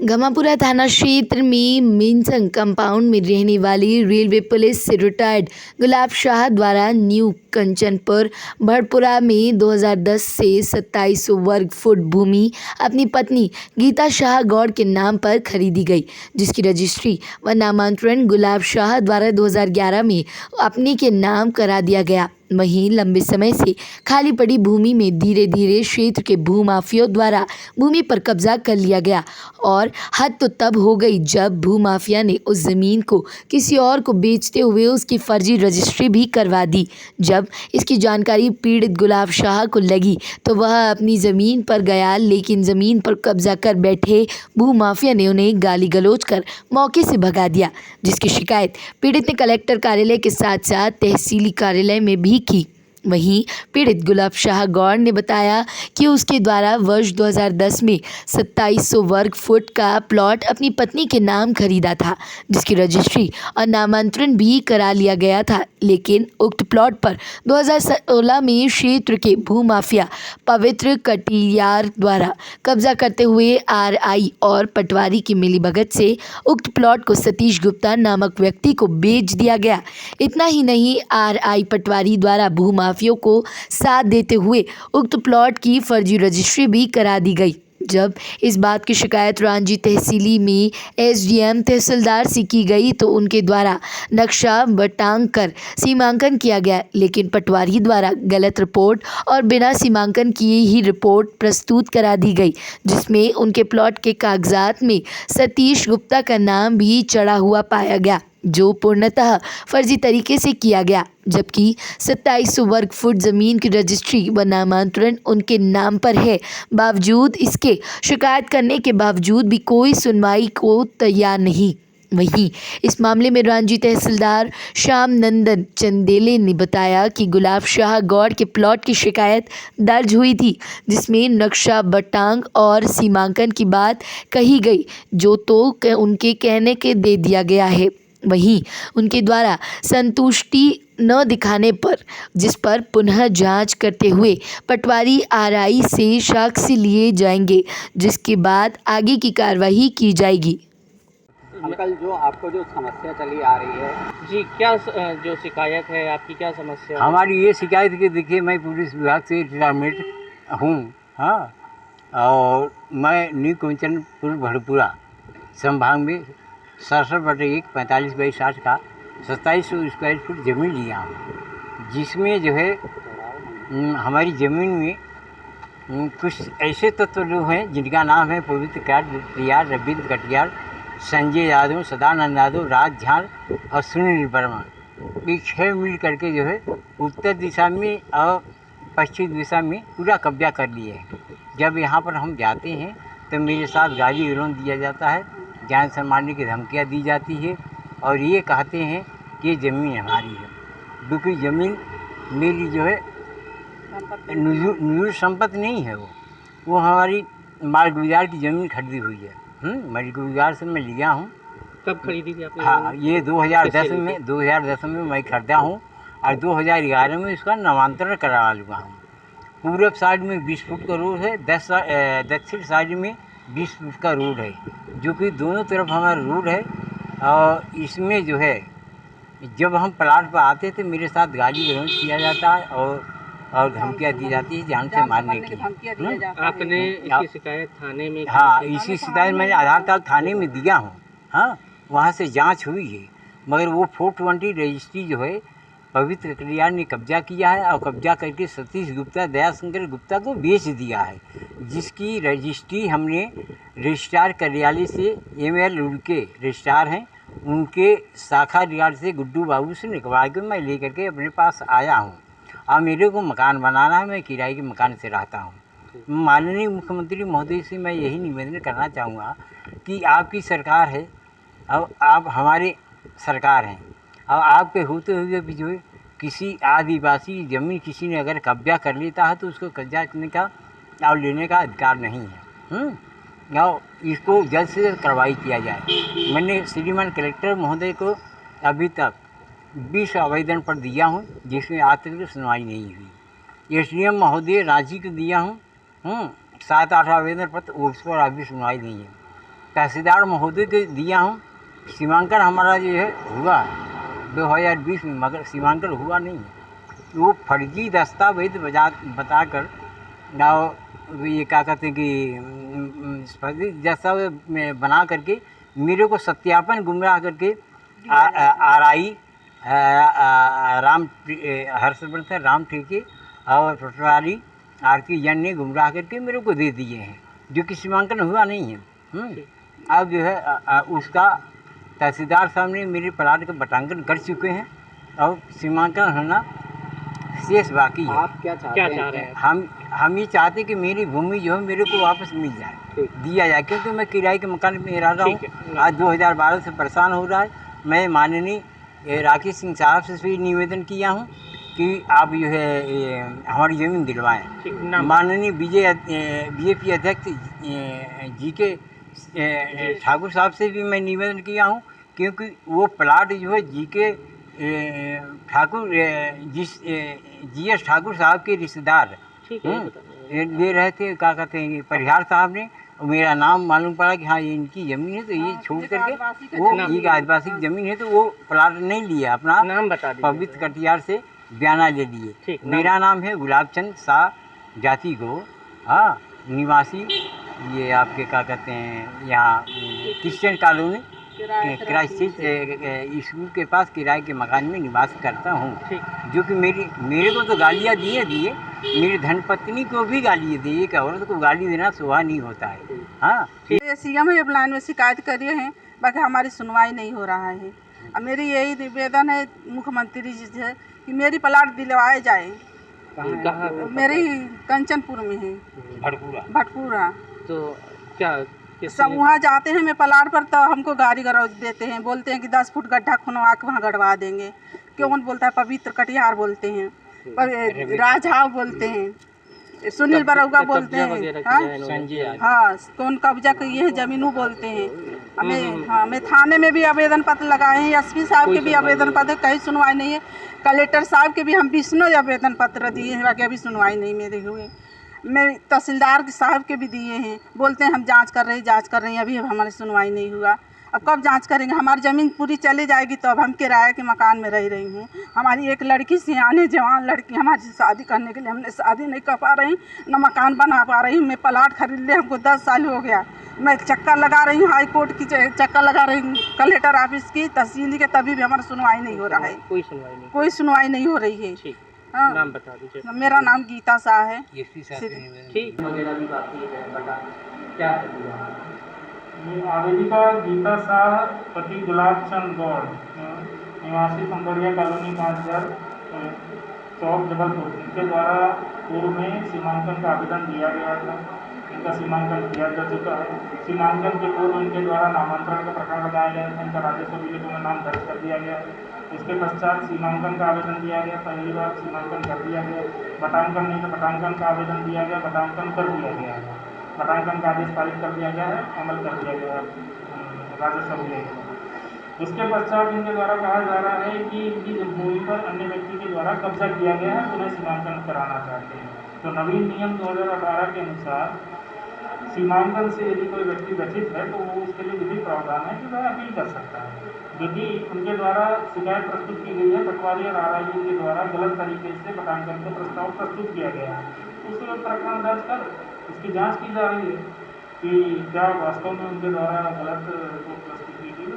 गमापुरा थाना क्षेत्र में मिनसंग कंपाउंड में रहने वाली रेलवे पुलिस से रिटायर्ड गुलाब शाह द्वारा न्यू कंचनपुर भड़पुरा में 2010 से 2700 वर्ग फुट भूमि अपनी पत्नी गीता शाह गौड़ के नाम पर खरीदी गई, जिसकी रजिस्ट्री व नामांतरण गुलाब शाह द्वारा 2011 में अपने के नाम करा दिया गया। वहीं लंबे समय से खाली पड़ी भूमि में धीरे धीरे क्षेत्र के भूमाफियों द्वारा भूमि पर कब्जा कर लिया गया और हद तो तब हो गई जब भूमाफिया ने उस जमीन को किसी और को बेचते हुए उसकी फर्जी रजिस्ट्री भी करवा दी। जब इसकी जानकारी पीड़ित गुलाब शाह को लगी तो वह अपनी ज़मीन पर गया, लेकिन ज़मीन पर कब्जा कर बैठे भूमाफिया ने उन्हें गाली गलौज कर मौके से भगा दिया, जिसकी शिकायत पीड़ित ने कलेक्टर कार्यालय के साथ साथ तहसीली कार्यालय में भी की। वहीं पीड़ित गुलाब शाह गौड़ ने बताया कि उसके द्वारा वर्ष 2010 में 2700 वर्ग फुट का प्लॉट अपनी पत्नी के नाम खरीदा था, जिसकी रजिस्ट्री और नामांतरण भी करा लिया गया था, लेकिन उक्त प्लॉट पर 2016 में क्षेत्र के भूमाफिया पवित्र कटियार द्वारा कब्जा करते हुए आरआई और पटवारी की मिलीभगत से उक्त प्लॉट को सतीश गुप्ता नामक व्यक्ति को बेच दिया गया। इतना ही नहीं, आरआई पटवारी द्वारा भूमाफियों को साथ देते हुए उक्त प्लॉट की फर्जी रजिस्ट्री भी करा दी गई। जब इस बात की शिकायत रांची तहसीली में एसडीएम तहसीलदार से की गई तो उनके द्वारा नक्शा बटांग कर सीमांकन किया गया, लेकिन पटवारी द्वारा गलत रिपोर्ट और बिना सीमांकन किए ही रिपोर्ट प्रस्तुत करा दी गई, जिसमें उनके प्लॉट के कागजात में सतीश गुप्ता का नाम भी चढ़ा हुआ पाया गया, जो पूर्णतः फर्जी तरीके से किया गया। जबकि 2700 वर्ग फुट ज़मीन की रजिस्ट्री व नामांतरण उनके नाम पर है। बावजूद इसके शिकायत करने के बावजूद भी कोई सुनवाई को तैयार नहीं। वहीं इस मामले में रांची तहसीलदार श्याम नंदन चंदेले ने बताया कि गुलाब शाह गौड़ के प्लॉट की शिकायत दर्ज हुई थी, जिसमें नक्शा बटांग और सीमांकन की बात कही गई, जो तो उनके कहने के दे दिया गया है। वहीं उनके द्वारा संतुष्टि न दिखाने पर जिस पर पुनः जांच करते हुए पटवारी आरआई से साक्ष्य लिए जाएंगे, जिसके बाद आगे की कार्रवाई की जाएगी। अंकल, जो आपको जो समस्या चली आ रही है जी, क्या जो शिकायत है आपकी, क्या समस्या है? हमारी ये शिकायत कि देखिए, मैं पुलिस विभाग से रिटायरमेंट हूँ। हाँ, और मैं न्यू कंचनपुर भड़पुरा संभाग में 67/1 45/60 का 2700 स्क्वायर फुट ज़मीन लिया हूँ, जिसमें जो है हमारी ज़मीन में कुछ ऐसे तत्व लोग हैं जिनका नाम है पवित्र कटियार, रविंद्र कटियार, संजय यादव, सदानंद यादव, राज झाल और सुनील वर्मा। ये 6 मिल करके जो है उत्तर दिशा में और पश्चिम दिशा में पूरा कब्जा कर लिए हैं। जब यहाँ पर हम जाते हैं तो मेरे साथ गाली गलौज दिया जाता है, जान से मारने की धमकियाँ दी जाती है और ये कहते हैं कि ये ज़मीन हमारी है, क्योंकि ज़मीन मेरी जो है निजी संपत्ति नहीं है। वो हमारी मालगुजार की ज़मीन खरीदी हुई है। मालगुजार से मैं लिया हूँ। कब खरीदी थी आपने? हाँ, ये 2010 में मैं खरीदा हूँ और 2011 में इसका नामांतरण करवा लूँगा हूँ। पूरब साइड में 20 फुट का रोड है, दक्षिण साइड में 20 फुट का रोड है, जो कि दोनों तरफ हमारा रोड है। और इसमें जो है जब हम प्लाट पर आते थे मेरे साथ गाली गलौज किया जाता है और धमकियाँ दी जाती है जान से मारने की। आपने इसकी शिकायत थाने में? हाँ, इसी शिकायत मैंने आधार कार्ड थाने में दिया हूँ। हाँ, वहाँ से जांच हुई है, मगर वो 420 रजिस्ट्री जो है पवित्र कटियार ने कब्जा किया है और कब्जा करके सतीश गुप्ता, दयाशंकर गुप्ता को बेच दिया है, जिसकी रजिस्ट्री हमने रजिस्ट्रार कार्यालय से ML उनके रजिस्ट्रार हैं, उनके शाखा रिगार्ड से गुड्डू बाबू से निकलवा के मैं लेकर के अपने पास आया हूँ। और मेरे को मकान बनाना है, मैं किराए के मकान से रहता हूँ। माननीय मुख्यमंत्री महोदय से मैं यही निवेदन करना चाहूँगा कि आपकी सरकार है और आप हमारे सरकार हैं, और आपके होते हुए भी जो है किसी आदिवासी ज़मीन किसी ने अगर कब्जा कर लेता है तो उसको कब्जा करने का और लेने का अधिकार नहीं है। और इसको जल्द से जल्द कार्रवाई किया जाए। मैंने श्रीमान कलेक्टर महोदय को अभी तक 20 आवेदन पर दिया हूँ, जिसमें आज तक सुनवाई नहीं हुई। SDM महोदय रांची को दिया हूँ 7-8 आवेदन पत्र, उस पर अभी सुनवाई नहीं है। तहसीलदार महोदय को दिया हूँ। सीमांकन हमारा जो है हुआ 2020 में, मगर सीमांकन हुआ नहीं है। वो फर्जी दस्तावेज बताकर ना ये क्या कहते हैं कि फर्जी दस्तावेज में बना करके मेरे को सत्यापन गुमराह करके RI हर्षवर्धन राम ठेके और पटवारी RK जैन ने गुमराह करके मेरे को दे दिए हैं, जो कि सीमांकन हुआ नहीं है। अब जो है उसका तहसीलदार साहब ने मेरे प्लाट का बटांकन कर चुके हैं और सीमांकन होना शेष बाकी है। आप क्या चाह रहे हैं? हम ये चाहते हैं कि मेरी भूमि जो है मेरे को वापस मिल जाए, दिया जाए, क्योंकि मैं किराए के मकान में रह रहा हूँ। आज 2012 से परेशान हो रहा है। मैं माननीय राकेश सिंह साहब से भी निवेदन किया हूँ कि आप जो है हमारी ज़मीन दिलवाएँ। माननीय BJP अध्यक्ष GK ठाकुर साहब से भी मैं निवेदन किया हूँ, क्योंकि वो प्लाट जो है GK ठाकुर GS ठाकुर साहब के रिश्तेदार दे रहे थे, क्या कहते हैं परिहार साहब ने। मेरा नाम मालूम पड़ा कि हाँ ये इनकी ज़मीन है, तो ये छोड़ करके वो एक आदिवासी की ज़मीन है, तो वो प्लाट नहीं लिया, अपना नाम बता दीजिए। पवित्र कटियार से बयाना ले लिए। मेरा नाम है गुलाब चंद शाह जाति गो, हाँ, निवासी ये आपके क्या कहते हैं यहाँ क्रिश्चियन कॉलोनी क्राइस्ट स्कूल के पास किराए के मकान में निवास करता हूँ। जो कि मेरे को तो गालियाँ दिए मेरी धर्मपत्नी को भी गाली दी कि औरत को गाली देना शोभा नहीं होता है। हाँ, CM हेल्पलाइन में शिकायत करिए हैं, बाकी हमारी सुनवाई नहीं हो रहा है। अब मेरी यही निवेदन है मुख्यमंत्री जी से कि मेरी प्लाट दिलवाए जाए। मेरी कंचनपुर में है, भटपूरा। तो क्या सब वहाँ जाते हैं मैं प्लाट पर, तो हमको गाड़ी गरौज देते हैं, बोलते हैं कि 10 फुट गड्ढा खुनवा के वहाँ गड़वा देंगे। कौन बोलता है? पवित्र कटिहार बोलते हैं, राजहाव बोलते हैं, सुनील बरौगा बोलते हैं, हाँ कौन कब्जा की ये जमीनों बोलते हैं। हमें थाने में भी आवेदन पत्र लगाए हैं, SP साहब के भी आवेदन पत्र, कहीं सुनवाई नहीं है। कलेक्टर साहब के भी हम 20 आवेदन पत्र दिए हैं, बाकी अभी सुनवाई नहीं मेरे हुए। मैं तहसीलदार साहब के भी दिए हैं, बोलते हैं हम जांच कर रहे हैं, अभी हमारी सुनवाई नहीं हुआ। अब कब जांच करेंगे? हमारी ज़मीन पूरी चली जाएगी तो अब हम किराए के मकान में रह रही हूँ। हमारी एक लड़की सियाने जवान लड़की, हमारी शादी करने के लिए हमने शादी नहीं कर पा रही, न मकान बना पा रही। मैं प्लाट खरीद ले, हमको 10 साल हो गया। मैं चक्कर लगा रही हूँ, हाई कोर्ट की चक्कर लगा रही हूँ, कलेक्टर ऑफिस की, तहसील के, तभी भी हमारी सुनवाई नहीं हो रहा है। कोई सुनवाई नहीं हो रही है। हाँ, नाम बता दीजिए। मेरा नाम गीता शाह है। ठीक वगैरह भी बाकी है, बता क्या ये आवेदिका गीता शाह पति गुलाब चंद गौड़ निवासी पंकड़िया कॉलोनी 5000 चौक जबलपुर, इनके द्वारा पूर्व में सीमांकन का आवेदन दिया गया था। इनका सीमांकन किया जा चुका है। सीमांकन के पूर्व इनके द्वारा नामांतरण का प्रकरण लगाया गया था। इनका राजस्व विलेटों में नाम दर्ज कर दिया गया है। उसके पश्चात सीमांकन का आवेदन दिया गया, पहली बार सीमांकन कर दिया गया। बटांकन नहीं तो बटांकन का आवेदन दिया गया, बटांकन कर दिया गया है। बटांकन का आदेश पारित कर दिया गया है, अमल कर दिया गया है राजस्व विलेट। उसके पश्चात इनके द्वारा कहा जा रहा है कि इनकी भूमि पर अन्य व्यक्ति के द्वारा कब्जा किया गया है, उन्हें सीमांकन कराना चाहते हैं। तो नवीन नियम 2018 के अनुसार सीमांकन से यदि कोई व्यक्ति व्यथित है तो वो उसके लिए विधिक प्रावधान है कि वह अपील कर सकता है। यदि उनके द्वारा शिकायत प्रस्तुत की गई है, पटवारी और RI के द्वारा गलत तरीके से बटांकन का प्रस्ताव प्रस्तुत किया गया है, तो उस पर प्रकरण दर्ज कर उसकी जांच की जा रही है कि क्या वास्तव में उनके द्वारा गलत रिपोर्ट प्रस्तुत की गई